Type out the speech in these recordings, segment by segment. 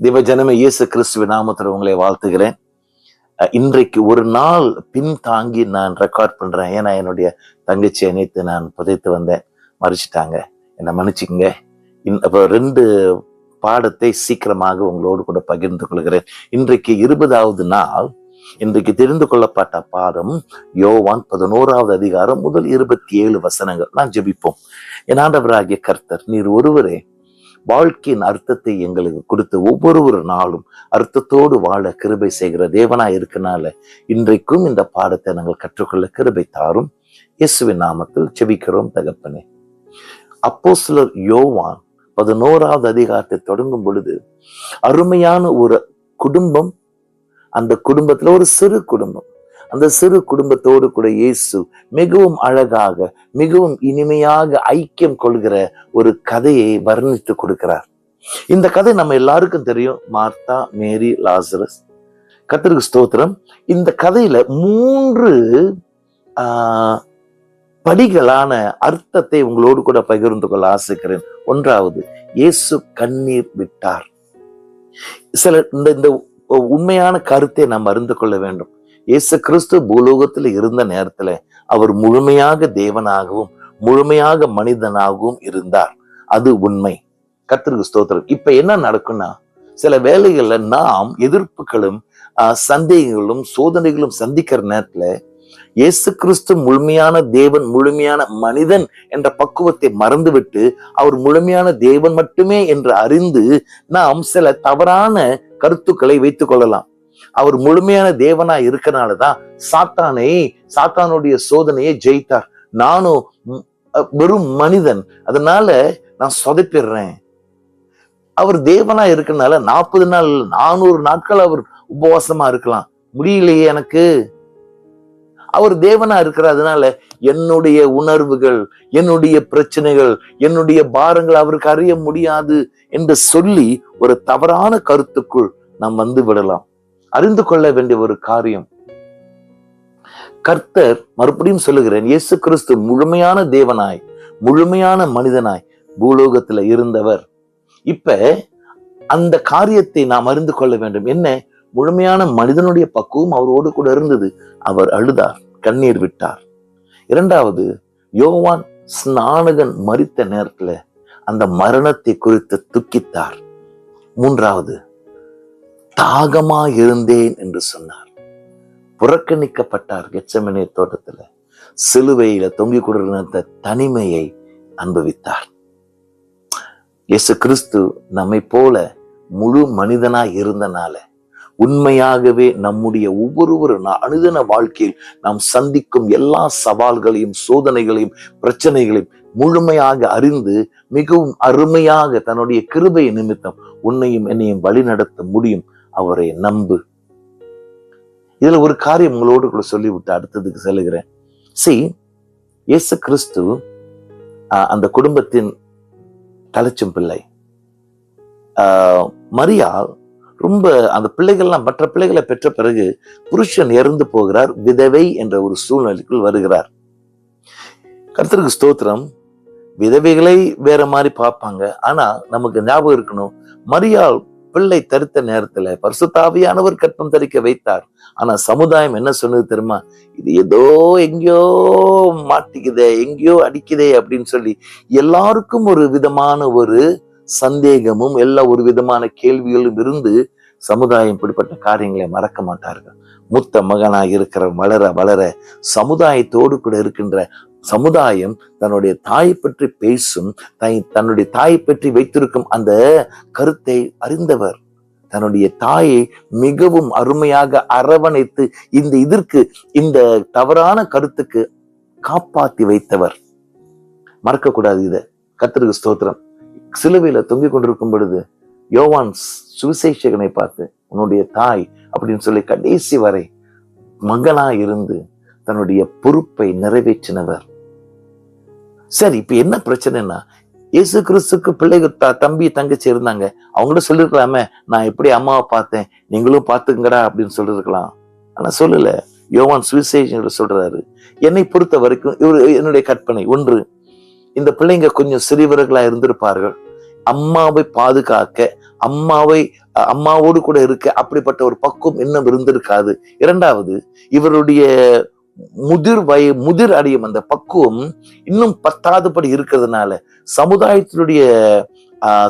தேவ ஜனமே, இயேசு கிறிஸ்துவின் நாமத்தில் உங்களை வாழ்த்துகிறேன். இன்றைக்கு ஒரு நாள் பின் தாங்கி நான் ரெக்கார்ட் பண்றேன். ஏன்னா என்னுடைய தங்கச்சியை நேற்று நான் புதைத்து வந்தேன், மறிச்சிட்டாங்க, என்னை மன்னிச்சுக்கங்க. அப்போ 2 பாடத்தை சீக்கிரமாக உங்களோடு கூட பகிர்ந்து கொள்கிறேன். இன்றைக்கு 20வது நாள். இன்றைக்கு தெரிந்து கொள்ளப்பட்ட பாடம் யோவான் 11வது அதிகாரம் முதல் 27 வசனங்கள். நான் ஜெபிப்போம். என் ஆண்டவராகிய கர்த்தர், நீர் ஒருவரே வாழ்க்கையின் அர்த்தத்தை எங்களுக்கு கொடுத்து ஒவ்வொரு நாளும் அர்த்தத்தோடு வாழ கிருபை செய்கிற தேவனாய் இருக்கனால இன்றைக்கும் இந்த பாடத்தை நாங்கள் கற்றுக்கொள்ள கிருபை தாரும். இயேசுவின் நாமத்தில் ஜெபிக்கிறோம் தகப்பனே. அப்போஸ்தலர் யோவான் 11வது அதிகாரத்தை தொடங்கும் பொழுது அருமையான ஒரு குடும்பம், அந்த குடும்பத்துல ஒரு சிறு குடும்பம், அந்த சிறு குடும்பத்தோடு கூட இயேசு மிகவும் அழகாக, மிகவும் இனிமையாக ஐக்கியம் கொள்கிற ஒரு கதையை வர்ணித்து கொடுக்கிறார். இந்த கதை நம்ம எல்லாருக்கும் தெரியும். மார்த்தா, மேரி, லாசரஸ். கர்த்தருக்கு ஸ்தோத்திரம். இந்த கதையில 3 படிகளான அர்த்தத்தை உங்களோடு கூட பகிர்ந்து கொள்ள ஆசைக்கிறேன். 1வது, இயேசு கண்ணீர் விட்டார். சில இந்த உண்மையான கருத்தை நாம் அறிந்து கொள்ள வேண்டும். இயேசு கிறிஸ்து பூலோகத்துல இருந்த நேரத்துல அவர் முழுமையாக தேவனாகவும் முழுமையாக மனிதனாகவும் இருந்தார். அது உண்மை. கர்த்தருக்கு ஸ்தோத்திரம். இப்ப என்ன நடக்கும்னா, சில வேளைகள்ல நாம் எதிர்ப்புகளும் சந்தேகங்களும் சோதனைகளும் சந்திக்கிற நேரத்துல இயேசு கிறிஸ்து முழுமையான தேவன், முழுமையான மனிதன் என்ற பக்குவத்தை மறந்துவிட்டு அவர் முழுமையான தேவன் மட்டுமே என்று அறிந்து நாம் சில தவறான கருத்துக்களை வைத்துக் கொள்ளலாம். அவர் முழுமையான தேவனா இருக்கனாலதான் சாத்தானுடைய சோதனையை ஜெயித்தார். நானும் வெறும் மனிதன், அதனால நான் சொதப்பிடுறேன். அவர் தேவனா இருக்கனால 40 நாள் 400 நாட்கள் அவர் உபவாசமா இருக்கலாம், முடியலையே எனக்கு. அவர் தேவனா இருக்கிறதுனால என்னுடைய உணர்வுகள், என்னுடைய பிரச்சனைகள், என்னுடைய பாரங்கள் அவருக்கு அறிய முடியாது என்று சொல்லி ஒரு தவறான கருத்துக்குள் நாம் வந்து விடலாம். அறிந்து கொள்ள வேண்டிய ஒரு காரியம், கர்த்தர், மறுபடியும் சொல்லுகிறேன், இயேசு கிறிஸ்து முழுமையான தேவனாய் முழுமையான மனிதனாய் பூலோகத்துல இருந்தவர். இப்ப அந்த காரியத்தை நாம் அறிந்து கொள்ள வேண்டும். என்ன? முழுமையான மனிதனுடைய பக்குவம் அவரோடு கூட இருந்தது. அவர் அழுதார், கண்ணீர் விட்டார். 2வது, யோவான் ஸ்நானகன் மரித்த நேரத்துல அந்த மரணத்தை குறித்து துக்கித்தார். 3வது, தாகமா இருந்தேன் என்று சொன்னார். புறக்கணிக்கப்பட்டார். கெத்செமனே தோட்டத்துல சிலுவையில தொங்கி கொண்டிருந்த தனிமையை அனுபவித்தார். இயேசு கிறிஸ்து நம்மை போல முழு மனிதனாய் இருந்தனால உண்மையாகவே நம்முடைய ஒவ்வொரு அனுதின வாழ்க்கையில் நாம் சந்திக்கும் எல்லா சவால்களையும் சோதனைகளையும் பிரச்சனைகளையும் முழுமையாக அறிந்து மிகவும் அருமையாக தன்னுடைய கிருபை நிமித்தம் உன்னையும் என்னையும் வழி நடத்த முடியும். அவரை நம்பு. இதுல ஒரு காரியம் உங்களோடு கூட சொல்லிவிட்டு அடுத்ததுக்கு செல்லுகிறேன். இயேசு கிறிஸ்து அந்த குடும்பத்தின் தலைச்சும் பிள்ளை. மரியாள் ரொம்ப அந்த பிள்ளைகள்லாம், மற்ற பிள்ளைகளை பெற்ற பிறகு புருஷன் இறந்து போகிறார். விதவை என்ற ஒரு சூழ்நிலைக்குள் வருகிறார். கர்த்தருக்கு ஸ்தோத்திரம். விதவைகளை வேற மாதிரி பார்ப்பாங்க. ஆனா நமக்கு ஞாபகம் இருக்கணும், மரியாள் பிள்ளை தரித்த நேரத்துல பரிசுத்த ஆவியானவர் கற்பம் தரிக்க வைத்தார். ஆனா சமுதாயம் என்ன சொன்னது தெரியுமா? இது ஏதோ எங்கேயோ மாட்டிக்குதே, எங்கேயோ அடிக்குதே அப்படின்னு சொல்லி எல்லாருக்கும் ஒரு விதமான ஒரு சந்தேகமும் ஒரு விதமான கேள்விகளும் இருந்து சமுதாயம் இப்படிப்பட்ட காரியங்களை மறக்க மாட்டார்கள். மூத்த மகனாக இருக்கிற வளர வளர சமுதாயத்தோடு கூட இருக்கின்ற சமுதாயம் தன்னுடைய தாயை பற்றி பேசும், தன்னுடைய தாயை பற்றி வைத்திருக்கும் அந்த கருத்தை அறிந்தவர். தன்னுடைய தாயை மிகவும் அருமையாக அரவணைத்து இந்த தவறான கருத்துக்கு காப்பாற்றி வைத்தவர். மறக்க கூடாது இத. கர்த்தருக்கு ஸ்தோத்திரம். சிலுவையில தொங்கிக் கொண்டிருக்கும் பொழுது யோவான் சுவிசேஷகனை பார்த்து, உன்னுடைய தாய் அப்படின்னு சொல்லி கடைசி வரை மகனாய் இருந்து தன்னுடைய பொறுப்பை நிறைவேற்றினவர். சரி, இப்ப என்ன பிரச்சனைன்னா, இயேசு கிறிஸ்துக்கு பிள்ளைகள் தம்பி தங்கச்சி இருந்தாங்க. அவங்கள்ட்ட சொல்லிருக்கலாமே, நான் எப்படி அம்மாவை பார்த்தேன், நீங்களும் பார்த்துங்கடா அப்படின்னு சொல்லிருக்கலாம். ஆனா சொல்லல. யோவான் சுவிசேஷகர் சொல்றாரு, என்னை பொறுத்த வரைக்கும் என்னுடைய கற்பனை 1, இந்த பிள்ளைங்க கொஞ்சம் சிறியவர்களா இருந்திருப்பார்கள். அம்மாவை பாதுகாக்க, அம்மாவோடு கூட இருக்க அப்படிப்பட்ட ஒரு பக்குவம் இன்னும் இருந்திருக்காது. இரண்டாவது, இவருடைய முதிர் அடையும் அந்த பக்குவம் இன்னும் பத்தாதபடி இருக்கிறதுனால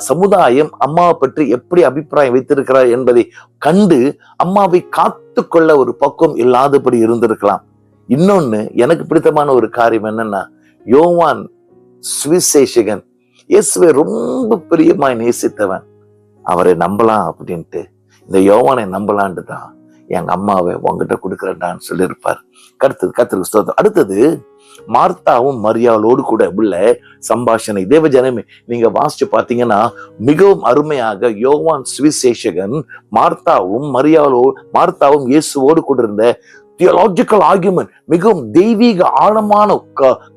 சமுதாயம் அம்மாவை பற்றி எப்படி அபிப்பிராயம் வைத்திருக்கிறார் என்பதை கண்டு அம்மாவை காத்து கொள்ள ஒரு பக்குவம் இல்லாதபடி இருந்திருக்கலாம். இன்னொன்னு, எனக்கு பிடித்தமான ஒரு காரியம் என்னன்னா, யோவான் சுவிசேஷகன் இயேசுவை ரொம்ப பிரியமாய் நேசித்தவன். அவரை நம்பலாம் அப்படின்ட்டு, இந்த யோவானை நம்பலான்ட்டு தான் எங்க அம்மாவை உங்ககிட்ட கொடுக்குறேன்டான்னு சொல்லியிருப்பார். கர்த்தருக்கு ஸ்தோத்திரம். அடுத்தது, மார்த்தாவும் மரியாளோடு கூட உள்ள சம்பாஷணை. தேவஜனமே, நீங்க வாசிச்சு பார்த்தீங்கன்னா மிகவும் அருமையாக யோவான் சுவிசேஷகன் மார்த்தாவும் இயேசுவோடு கூட இருந்த தியோலாஜிக்கல் ஆர்குமெண்ட், மிகவும் தெய்வீக ஆழமான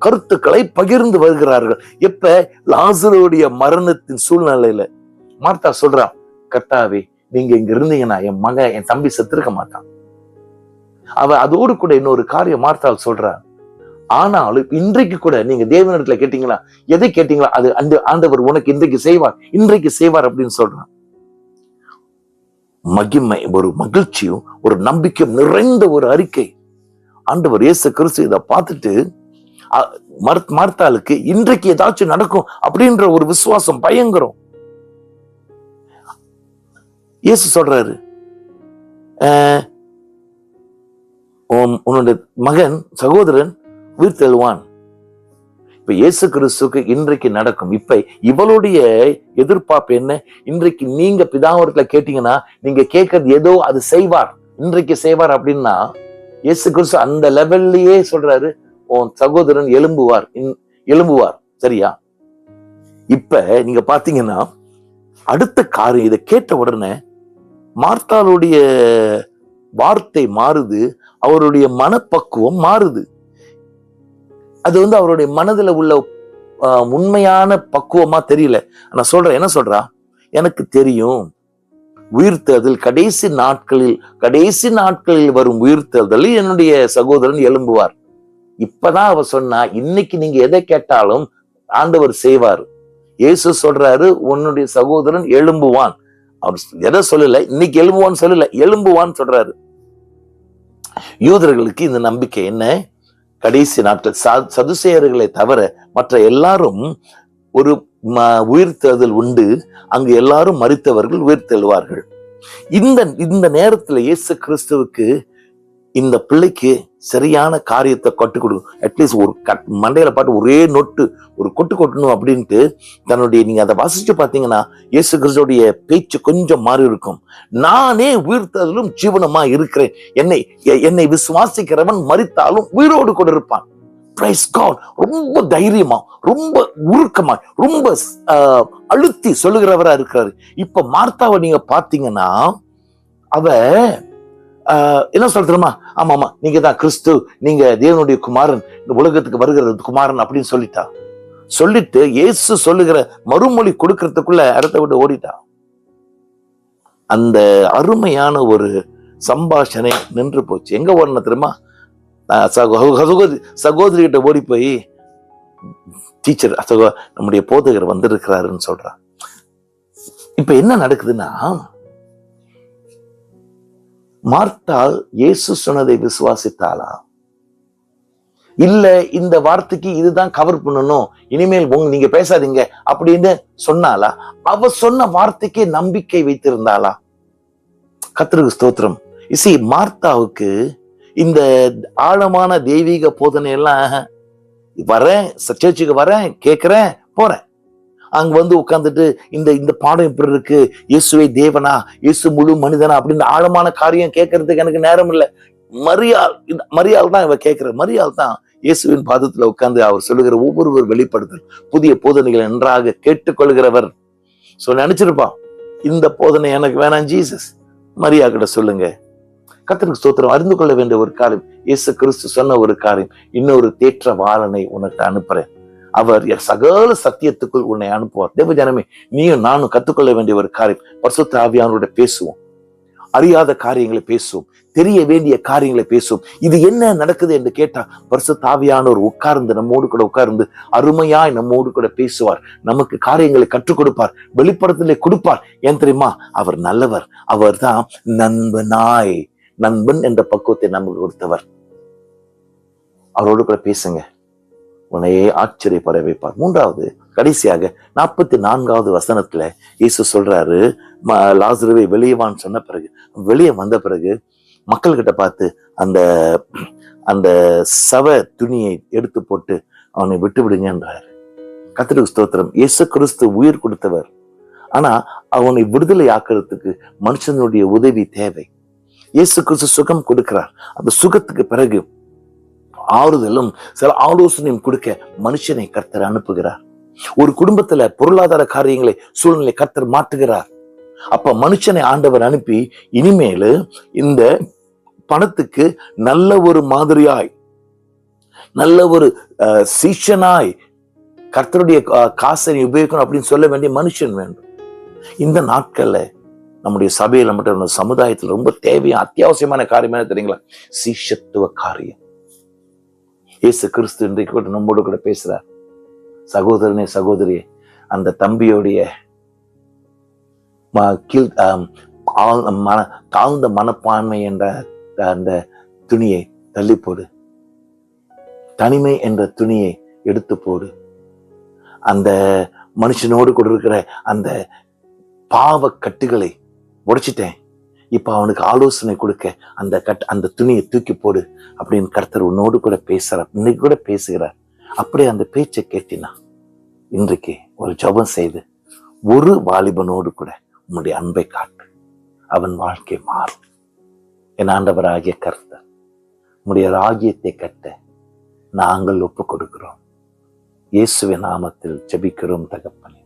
கருத்துக்களை பகிர்ந்து வருகிறார்கள். எப்ப லாசருடைய மரணத்தின் சூழ்நிலையில மார்த்தா சொல்றான், கர்த்தாவே நீங்க இங்க இருந்தீங்கன்னா என் தம்பி செத்திருக்க மாட்டான். அவ அதோடு கூட இன்னொரு காரியம் மார்த்தால் சொல்றான், ஆனாலும் இன்றைக்கு கூட நீங்க தேவனிடத்துல கேட்டீங்களா, எதை கேட்டீங்களா, அது அந்த ஆண்டவர் உனக்கு இன்றைக்கு செய்வார் அப்படின்னு சொல்றான். மகிமை, ஒரு மகிழ்ச்சியும் ஒரு நம்பிக்கையும் நிறைந்த ஒரு அறிக்கை. ஆண்டவர் இயேசு கிறிஸ்து இதை பார்த்துட்டு மார்த்தாளுக்கு இன்றைக்கு ஏதாச்சும் நடக்கும் அப்படின்ற ஒரு விசுவாசம் பயங்கரம். இயேசு சொல்றாரு, உன்னுடைய மகன் சகோதரன் உயிர் தெழுவான். இப்ப இயேசு கிறிஸ்துக்கு இன்றைக்கு நடக்கும். இப்ப இவளுடைய எதிர்பார்ப்பு என்ன? இன்றைக்கு நீங்க பிதாவரத்துல கேட்டீங்கன்னா நீங்க கேட்கறது ஏதோ அது செய்வார், இன்றைக்கு செய்வார் அப்படின்னா, இயேசு கிறிஸ்து அந்த லெவல்லயே சொல்றாரு, உன் சகோதரன் எழும்புவார். சரியா? இப்ப நீங்க பாத்தீங்கன்னா அடுத்த காரியம், இதை கேட்ட உடனே மார்த்தாளுடைய வார்த்தை மாறுது, அவருடைய மனப்பக்குவம் மாறுது. அது அவருடைய மனதுல உள்ள உண்மையான பக்குவமா தெரியல. நான் சொல்றேன், என்ன சொல்றா, எனக்கு தெரியும் உயிர்த்தெழுதல் கடைசி நாட்களில் வரும் உயிர்த்தெழுதலில் என்னுடைய சகோதரன் எழும்புவார். இப்பதான் அவ சொன்னா, இன்னைக்கு நீங்க எதை கேட்டாலும் ஆண்டவர் செய்வார். இயேசு சொல்றாரு, உன்னுடைய சகோதரன் எழும்புவான். அவர் எதை சொல்லல, இன்னைக்கு எழும்புவான்னு சொல்லல, எழும்புவான்னு சொல்றாரு. யூதர்களுக்கு இந்த நம்பிக்கை என்ன? கடைசி நாட்கள் சதுசேயர்களை தவிர மற்ற எல்லாரும் ஒரு உயிர்த்தெழுதல் உண்டு, அங்கு எல்லாரும் மரித்தவர்கள் உயிர்த்தெழுவார்கள். இந்த நேரத்துல இயேசு கிறிஸ்துவுக்கு இந்த பிள்ளைக்கு சரியான காரியத்தை கட்டுக் கொடுக்கும். அட்லீஸ்ட் ஒரு மண்டையில பாட்டு ஒரே நொட்டு ஒரு கொட்டணும் அப்படின்ட்டு தன்னுடைய, நீங்க அதை வாசிச்சு பாத்தீங்கன்னா இயேசு கிறிஸ்துடைய பேச்சு கொஞ்சம் மாறி இருக்கும். நானே உயிர்த்தெழுதலும் ஜீவனமா இருக்கிறேன், என்னை விசுவாசிக்கிறவன் மரித்தாலும் உயிரோடு கூட இருப்பான். Praise God. ரொம்ப தைரியமா, ரொம்ப உருக்கமா, ரொம்ப அழுத்தி சொல்லுகிறவரா இருக்கிறாரு. இப்ப மார்த்தாவை நீங்க பாத்தீங்கன்னா அவ என்ன சொல்றமா, ஆமா நீங்க தான் கிறிஸ்து, நீங்க தேவனுடைய குமாரன், இந்த உலகத்துக்கு வருகிற குமாரன் அப்படின்னு சொல்லிட்டு இயேசு சொல்லுகிற மறுமொழி கொடுக்கறதுக்குள்ள இடத்தை விட்டு ஓடிட்டா. அந்த அருமையான ஒரு சம்பாஷணை நின்று போச்சு. எங்க ஓடன தெரியுமா? சகோதரி கிட்ட ஓடி போய், டீச்சர் நம்முடைய போதகர் வந்திருக்கிறாருன்னு சொல்றான். இப்ப என்ன நடக்குதுன்னா, மார்த்தாள் இயேசு சொன்னதை விசுவாசித்தாளா, இல்ல இந்த வார்த்தைக்கு இதுதான் கவர் பண்ணணும், இனிமேல் நீங்க பேசாதீங்க அப்படின்னு சொன்னாலா? அவ சொன்ன வார்த்தைக்கு நம்பிக்கை வைத்திருந்தாளா? கர்த்தருக்கு ஸ்தோத்திரம். இசி மார்த்தாவுக்கு இந்த ஆழமான தெய்வீக போதனை எல்லாம், வரேன் சர்ச்சுக்கு வரேன், கேட்கிறேன், போறேன், அங்க உட்கார்ந்துட்டு இந்த பாடம் எப்படி இருக்கு, இயேசுவை தேவனா, இயேசு முழு மனிதனா அப்படின்னு ஆழமான காரியம் கேட்கறதுக்கு எனக்கு நேரம் இல்லை. மரியாள் தான் இவ கேட்கிற. மரியாள் தான் இயேசுவின் பாதத்துல உட்கார்ந்து அவர் சொல்லுகிற ஒவ்வொரு வெளிப்படுத்தல், புதிய போதனைகளை நன்றாக கேட்டுக்கொள்கிறவர். நினைச்சிருப்பா, இந்த போதனை எனக்கு வேணாம் ஜீசஸ், மரியா கிட்ட சொல்லுங்க. கர்த்தருக்கு ஸ்தோத்திரம். அறிந்து கொள்ள வேண்டிய ஒரு காரியம், இயேசு கிறிஸ்து சொன்ன ஒரு காரியம், இன்னொரு தேற்றவாளனை உனக்கு அனுப்புறேன், அவர் சகல சத்தியத்துக்குள் உன்னை அனுப்புவார். தேவ ஜனமே, நீயும் நானும் கத்துக்கொள்ள வேண்டிய ஒரு காரியம், பரிசுத்த ஆவியானவரோட பேசுவோம். அறியாத காரியங்களை பேசும், தெரிய வேண்டிய காரியங்களை பேசும். இது என்ன நடக்குது என்று கேட்டா பரிசுத்த ஆவியானவர் உட்கார்ந்து நம்மோடு கூட உட்கார்ந்து அருமையாய் நம்மோடு கூட பேசுவார். நமக்கு காரியங்களை கற்றுக் கொடுப்பார், வெளிப்படத்திலே கொடுப்பார். ஏன் தெரியுமா? அவர் நல்லவர். அவர் தான் நண்பன் என்ற பக்குவத்தை நமக்கு கொடுத்தவர். அவரோடு கூட பேசுங்க, உன்னையே ஆச்சரியப்பட வைப்பார். மூன்றாவது, கடைசியாக 44வது வசனத்துல இயேசு சொல்றாரு, லாசருவை வெளியேவான்னு சொன்ன பிறகு, வெளியே வந்த பிறகு மக்கள்கிட்ட பார்த்து அந்த அந்த சவ துணியை எடுத்து போட்டு அவனை விட்டு விடுங்கன்றாரு. கர்த்தருக்கு ஸ்தோத்திரம். இயேசு கிறிஸ்து உயிர் கொடுத்தவர். ஆனா அவனை விடுதலை ஆக்கிறதுக்கு மனுஷனுடைய உதவி தேவை. இயேசு கிறிஸ்து சுகம் கொடுக்கிறார். அந்த சுகத்துக்கு பிறகு ஆறுதலும் சில ஆலோசனையும் கொடுக்க மனுஷனை கர்த்தர் அனுப்புகிறார். ஒரு குடும்பத்துல பொருளாதார காரியங்களை, சூழ்நிலை கர்த்தர் மாற்றுகிறார். அப்ப மனுஷனை ஆண்டவர் அனுப்பி, இனிமேலு இந்த பணத்துக்கு நல்ல ஒரு மாதிரியாய், நல்ல ஒரு சீஷனாய் கர்த்தருடைய காசை உபயோகிக்கணும் அப்படின்னு சொல்ல வேண்டிய மனுஷன் வேண்டும். இந்த நாட்கள்ல நம்முடைய சபையில மட்டும் சமுதாயத்தில் ரொம்ப தேவையான அத்தியாவசியமான காரியம் என்ன தெரியுங்களா? சீஷத்துவ காரியம். இயேசு கிறிஸ்து இன்றைக்கு கூட நம்மோடு கூட பேசுறார். சகோதரனே, சகோதரியே, அந்த தம்பியோடைய தாழ்ந்த மனப்பான்மை என்ற அந்த துணியை தள்ளி போடு, தனிமை என்ற துணியை எடுத்து போடு. அந்த மனுஷனோடு கூட இருக்கிற அந்த பாவ கட்டுகளை உடைச்சிட்டேன், இப்ப அவனுக்கு ஆலோசனை கொடுக்க அந்த துணியை தூக்கி போடு அப்படின்னு கர்த்தர் உன்னோடு கூட பேசுறார். இன்னைக்கு கூட பேசுகிறார். அப்படியே அந்த பேச்சை கேட்டினா இன்றைக்கு ஒரு ஜெபம் செய்து ஒரு வாலிபனோடு கூட உன்னுடைய அன்பை காட்டு, அவன் வாழ்க்கை மாறும். என் ஆண்டவராகிய கர்த்தர் உன்னுடைய ராஜ்யத்தை கட்ட நாங்கள் ஒப்பு கொடுக்கிறோம். இயேசுவின் நாமத்தில் ஜெபிக்கிறோம் தகப்பனே.